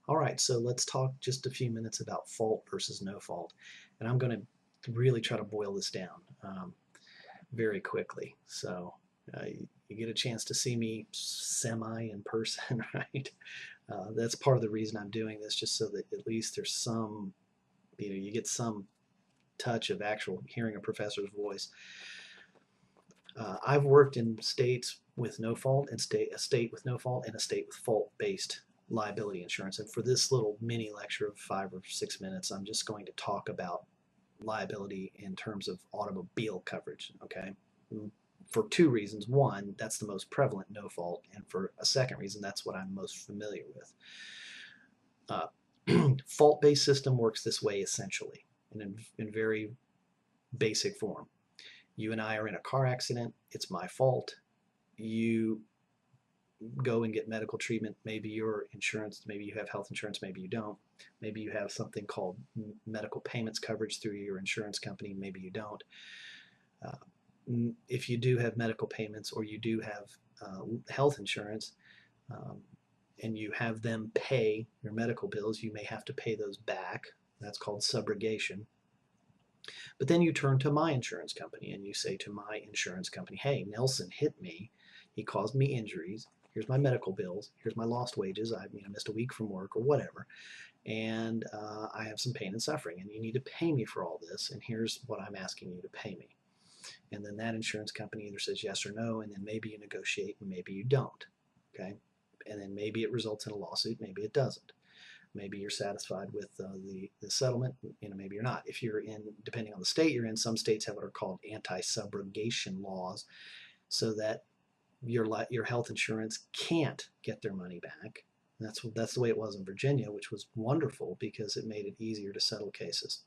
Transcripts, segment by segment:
All right, so let's talk just a few minutes about fault versus no fault. And I'm going to really try to boil this down very quickly. So you get a chance to see me semi in person, right? That's part of the reason I'm doing this, just so that at least there's some, you get some touch of actual hearing a professor's voice. I've worked in states with no fault and a state with no fault and a state with fault-based liability insurance. And for this little mini lecture of 5 or 6 minutes, I'm just going to talk about liability in terms of automobile coverage, okay? For two reasons. One, that's the most prevalent no fault, and for a second reason, that's what I'm most familiar with. Fault-based system works this way essentially, in very basic form. You and I are in a car accident. It's my fault. You go and get medical treatment. Maybe your insurance, maybe you have health insurance, maybe you don't. Maybe you have something called medical payments coverage through your insurance company, maybe you don't. If you do have medical payments or you do have health insurance, and you have them pay your medical bills, you may have to pay those back. That's called subrogation. But then you turn to my insurance company and you say to my insurance company, hey, Nelson hit me. He caused me injuries. Here's my medical bills. Here's my lost wages. I missed a week from work or whatever. And I have some pain and suffering, and you need to pay me for all this. And here's what I'm asking you to pay me. And then that insurance company either says yes or no, and then maybe you negotiate and maybe you don't. Okay? And then maybe it results in a lawsuit, maybe it doesn't. Maybe you're satisfied with the settlement, maybe you're not. If you're in, depending on the state you're in, some states have what are called anti-subrogation laws, so that your health insurance can't get their money back. That's the way it was in Virginia, which was wonderful because it made it easier to settle cases.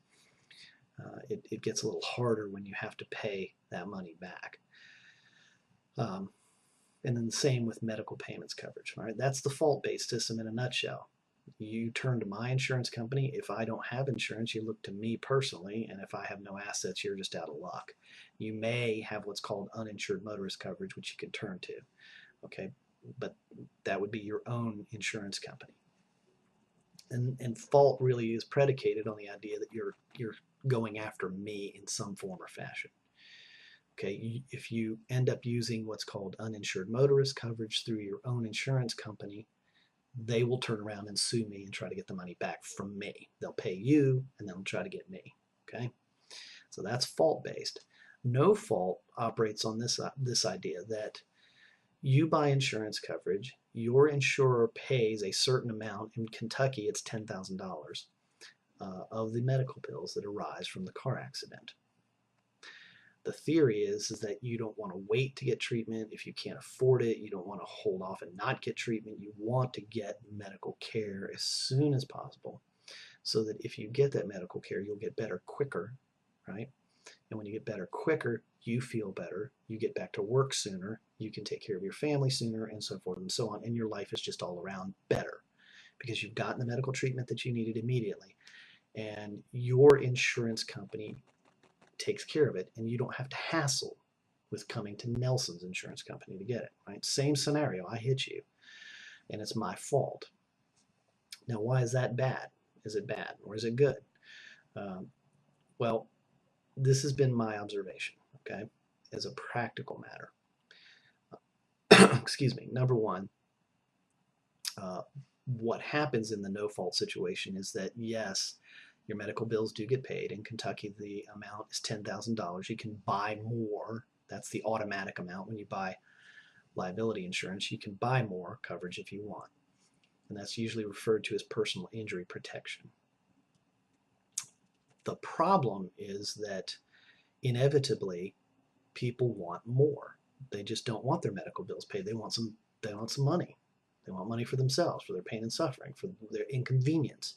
It gets a little harder when you have to pay that money back. And then the same with medical payments coverage. All right, that's the fault-based system in a nutshell. You turn to my insurance company. If I don't have insurance, you look to me personally, and if I have no assets, you're just out of luck. You may have what's called uninsured motorist coverage, which you can turn to, okay? But that would be your own insurance company. And fault really is predicated on the idea that you're going after me in some form or fashion. Okay, if you end up using what's called uninsured motorist coverage through your own insurance company, they will turn around and sue me and try to get the money back from me. They'll pay you and they'll try to get me. Okay, so that's fault-based. No fault operates on this idea that you buy insurance coverage, your insurer pays a certain amount. In Kentucky, it's $10,000 of the medical bills that arise from the car accident. The theory is that you don't want to wait to get treatment. If you can't afford it, you don't want to hold off and not get treatment. You want to get medical care as soon as possible, so that if you get that medical care, you'll get better quicker, right? And when you get better quicker, you feel better. You get back to work sooner. You can take care of your family sooner, and so forth and so on. And your life is just all around better because you've gotten the medical treatment that you needed immediately. And your insurance company takes care of it, and you don't have to hassle with coming to Nelson's insurance company to get it, right? Same scenario. I hit you, and it's my fault. Now, why is that bad? Is it bad or is it good? Well, this has been my observation, okay, as a practical matter. Excuse me. Number one, what happens in the no-fault situation is that, yes, your medical bills do get paid. In Kentucky, the amount is $10,000. You can buy more. That's the automatic amount when you buy liability insurance. You can buy more coverage if you want. And that's usually referred to as personal injury protection. The problem is that inevitably people want more. They just don't want their medical bills paid. They want some money. They want money for themselves, for their pain and suffering, for their inconvenience.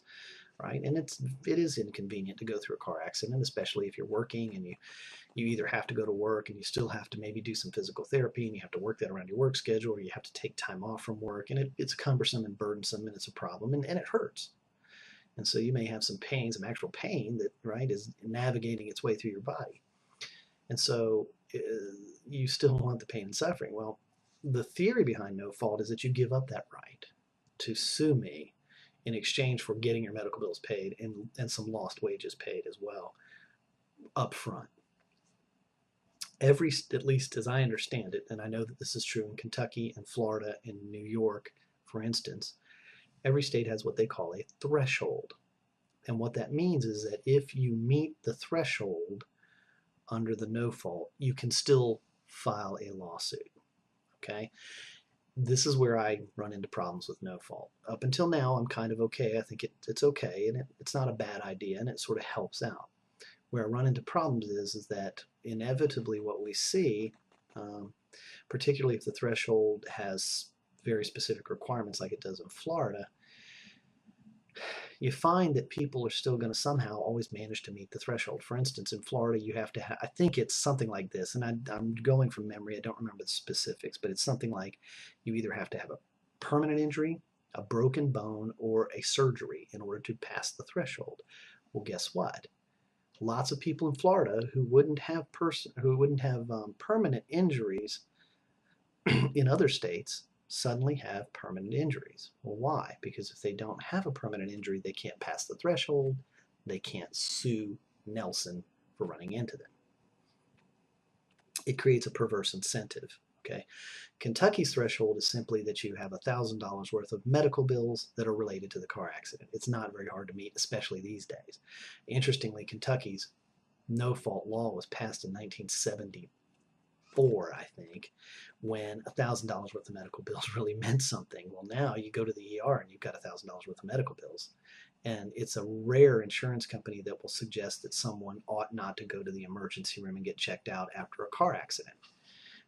Right? And it is inconvenient to go through a car accident, especially if you're working and you either have to go to work and you still have to maybe do some physical therapy and you have to work that around your work schedule, or you have to take time off from work, and it's cumbersome and burdensome, and it's a problem, and it hurts. And so you may have some pain, some actual pain that, right, is navigating its way through your body. And so you still want the pain and suffering. Well, the theory behind no fault is that you give up that right to sue me in exchange for getting your medical bills paid and some lost wages paid as well up front. At least as I understand it, and I know that this is true in Kentucky and Florida and New York, for instance, every state has what they call a threshold. And what that means is that if you meet the threshold under the no fault, you can still file a lawsuit. Okay? This is where I run into problems with no fault. Up until now, I'm kind of okay. I think it's okay, and it's not a bad idea, and it sort of helps out. Where I run into problems is that inevitably what we see, particularly if the threshold has very specific requirements like it does in Florida, you find that people are still going to somehow always manage to meet the threshold. For instance, in Florida, you have to have, I think it's something like this, and I'm going from memory, I don't remember the specifics, but it's something like you either have to have a permanent injury, a broken bone, or a surgery in order to pass the threshold. Well, guess what? Lots of people in Florida who wouldn't have permanent injuries in other states suddenly have permanent injuries. Well, why? Because if they don't have a permanent injury, they can't pass the threshold. They can't sue Nelson for running into them. It creates a perverse incentive. Okay, Kentucky's threshold is simply that you have $1,000 worth of medical bills that are related to the car accident. It's not very hard to meet, especially these days. Interestingly, Kentucky's no-fault law was passed in 1974, I think, when $1,000 worth of medical bills really meant something. Well, now you go to the ER and you've got $1,000 worth of medical bills. And it's a rare insurance company that will suggest that someone ought not to go to the emergency room and get checked out after a car accident.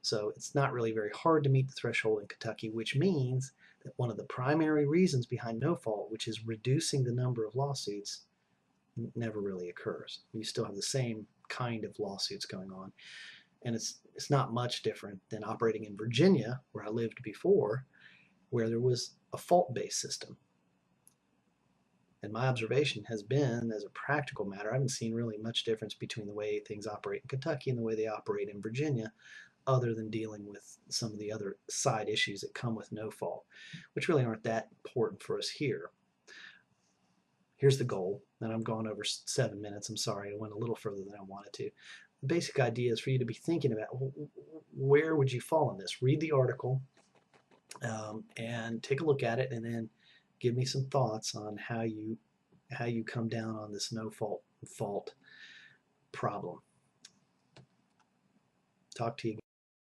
So it's not really very hard to meet the threshold in Kentucky, which means that one of the primary reasons behind no fault, which is reducing the number of lawsuits, never really occurs. You still have the same kind of lawsuits going on. And it's not much different than operating in Virginia, where I lived before, where there was a fault-based system. And my observation has been, as a practical matter, I haven't seen really much difference between the way things operate in Kentucky and the way they operate in Virginia, other than dealing with some of the other side issues that come with no fault, which really aren't that important for us here. Here's the goal, and I'm going over 7 minutes. I'm sorry, I went a little further than I wanted to. The basic idea is for you to be thinking about where would you fall in this. Read the article and take a look at it, and then give me some thoughts on how you come down on this no fault problem. Talk to you again.